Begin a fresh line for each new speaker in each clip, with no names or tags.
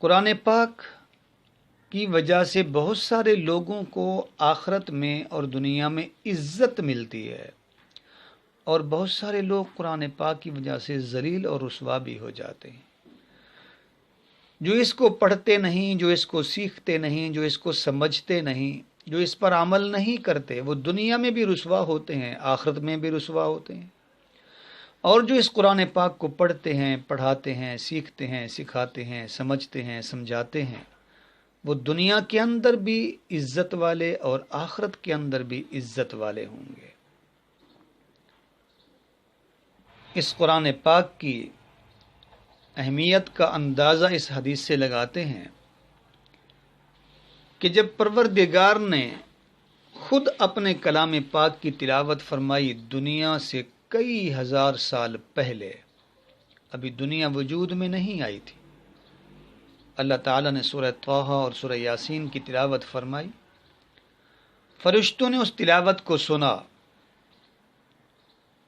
قرآن پاک کی وجہ سے بہت سارے لوگوں کو آخرت میں اور دنیا میں عزت ملتی ہے، اور بہت سارے لوگ قرآن پاک کی وجہ سے ذلیل اور رسوا بھی ہو جاتے ہیں۔ جو اس کو پڑھتے نہیں، جو اس کو سیکھتے نہیں، جو اس کو سمجھتے نہیں، جو اس پر عمل نہیں کرتے، وہ دنیا میں بھی رسوا ہوتے ہیں، آخرت میں بھی رسوا ہوتے ہیں۔ اور جو اس قرآن پاک کو پڑھتے ہیں، پڑھاتے ہیں، سیکھتے ہیں، سکھاتے ہیں، سمجھتے ہیں، سمجھاتے ہیں، وہ دنیا کے اندر بھی عزت والے اور آخرت کے اندر بھی عزت والے ہوں گے۔ اس قرآن پاک کی اہمیت کا اندازہ اس حدیث سے لگاتے ہیں کہ جب پروردگار نے خود اپنے کلام پاک کی تلاوت فرمائی دنیا سے کئی ہزار سال پہلے، ابھی دنیا وجود میں نہیں آئی تھی، اللہ تعالیٰ نے سورہ طٰہٰ اور سورہ یاسین کی تلاوت فرمائی، فرشتوں نے اس تلاوت کو سنا،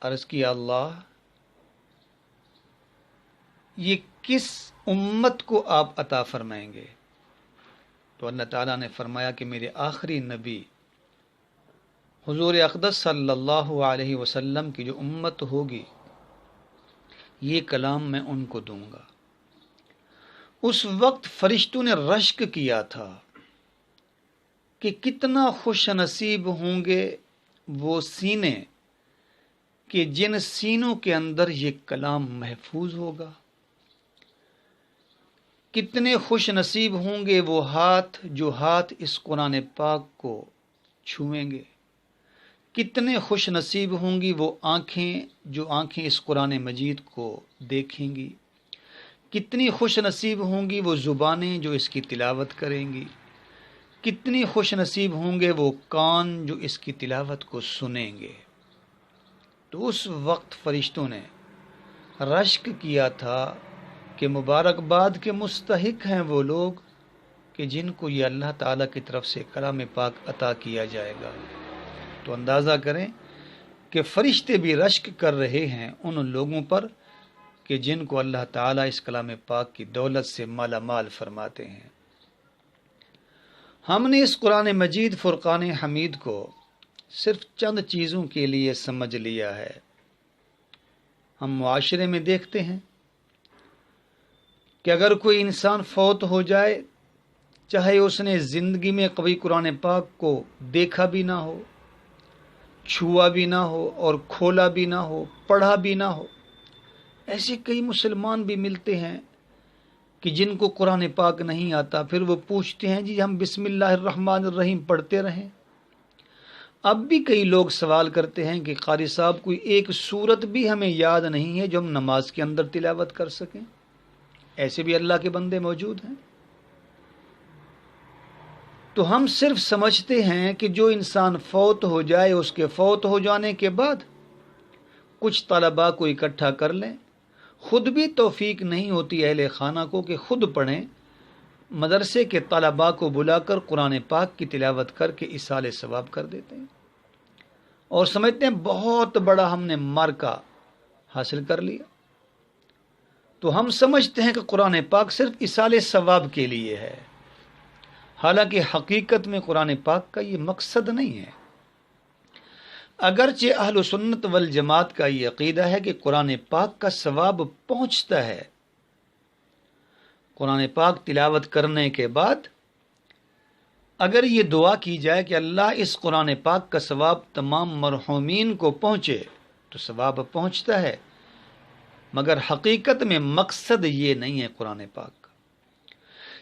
عرض کیا اللہ یہ کس امت کو آپ عطا فرمائیں گے؟ تو اللہ تعالیٰ نے فرمایا کہ میرے آخری نبی حضور اقدس صلی اللہ علیہ وسلم کی جو امت ہوگی یہ کلام میں ان کو دوں گا۔ اس وقت فرشتوں نے رشک کیا تھا کہ کتنا خوش نصیب ہوں گے وہ سینے کہ جن سینوں کے اندر یہ کلام محفوظ ہوگا، کتنے خوش نصیب ہوں گے وہ ہاتھ جو ہاتھ اس قرآن پاک کو چھوئیں گے، کتنے خوش نصیب ہوں گی وہ آنکھیں جو آنکھیں اس قرآن مجید کو دیکھیں گی، کتنی خوش نصیب ہوں گی وہ زبانیں جو اس کی تلاوت کریں گی، کتنی خوش نصیب ہوں گے وہ کان جو اس کی تلاوت کو سنیں گے۔ تو اس وقت فرشتوں نے رشک کیا تھا کہ مبارکباد کے مستحق ہیں وہ لوگ کہ جن کو یہ اللہ تعالیٰ کی طرف سے کلام پاک عطا کیا جائے گا۔ تو اندازہ کریں کہ فرشتے بھی رشک کر رہے ہیں ان لوگوں پر کہ جن کو اللہ تعالیٰ اس کلام پاک کی دولت سے مالا مال فرماتے ہیں۔ ہم نے اس قرآن مجید فرقان حمید کو صرف چند چیزوں کے لیے سمجھ لیا ہے۔ ہم معاشرے میں دیکھتے ہیں کہ اگر کوئی انسان فوت ہو جائے، چاہے اس نے زندگی میں کبھی قرآن پاک کو دیکھا بھی نہ ہو، چھوا بھی نہ ہو اور کھولا بھی نہ ہو، پڑھا بھی نہ ہو، ایسے کئی مسلمان بھی ملتے ہیں کہ جن کو قرآن پاک نہیں آتا، پھر وہ پوچھتے ہیں جی ہم بسم اللہ الرحمن الرحیم پڑھتے رہیں۔ اب بھی کئی لوگ سوال کرتے ہیں کہ قاری صاحب کوئی ایک سورت بھی ہمیں یاد نہیں ہے جو ہم نماز کے اندر تلاوت کر سکیں۔ ایسے بھی اللہ کے بندے موجود ہیں۔ تو ہم صرف سمجھتے ہیں کہ جو انسان فوت ہو جائے اس کے فوت ہو جانے کے بعد کچھ طلباء کو اکٹھا کر لیں، خود بھی توفیق نہیں ہوتی اہل خانہ کو کہ خود پڑھیں، مدرسے کے طلباء کو بلا کر قرآن پاک کی تلاوت کر کے ایصال ثواب کر دیتے ہیں اور سمجھتے ہیں بہت بڑا ہم نے مارکہ حاصل کر لیا۔ تو ہم سمجھتے ہیں کہ قرآن پاک صرف ایصال ثواب کے لیے ہے، حالانکہ حقیقت میں قرآن پاک کا یہ مقصد نہیں ہے۔ اگرچہ اہل سنت والجماعت کا یہ عقیدہ ہے کہ قرآن پاک کا ثواب پہنچتا ہے، قرآن پاک تلاوت کرنے کے بعد اگر یہ دعا کی جائے کہ اللہ اس قرآن پاک کا ثواب تمام مرحومین کو پہنچے تو ثواب پہنچتا ہے، مگر حقیقت میں مقصد یہ نہیں ہے قرآن پاک کا۔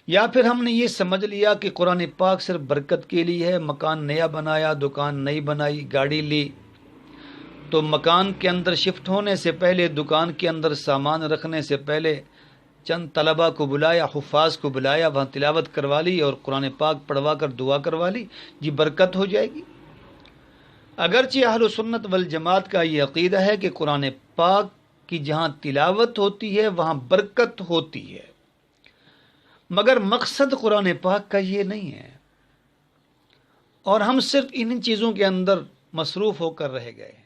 یا پھر ہم نے یہ سمجھ لیا کہ قرآن پاک صرف برکت کے لیے ہے، مکان نیا بنایا، دکان نئی بنائی، گاڑی لی، تو مکان کے اندر شفٹ ہونے سے پہلے، دکان کے اندر سامان رکھنے سے پہلے چند طلباء کو بلایا، حفاظ کو بلایا، وہاں تلاوت کروا لی اور قرآن پاک پڑھوا کر دعا کروا لی، جی برکت ہو جائے گی۔ اگرچہ اہل سنت والجماعت کا یہ عقیدہ ہے کہ قرآن پاک کی جہاں تلاوت ہوتی ہے وہاں برکت ہوتی ہے، مگر مقصد قرآن پاک کا یہ نہیں ہے، اور ہم صرف ان چیزوں کے اندر مصروف ہو کر رہ گئے ہیں۔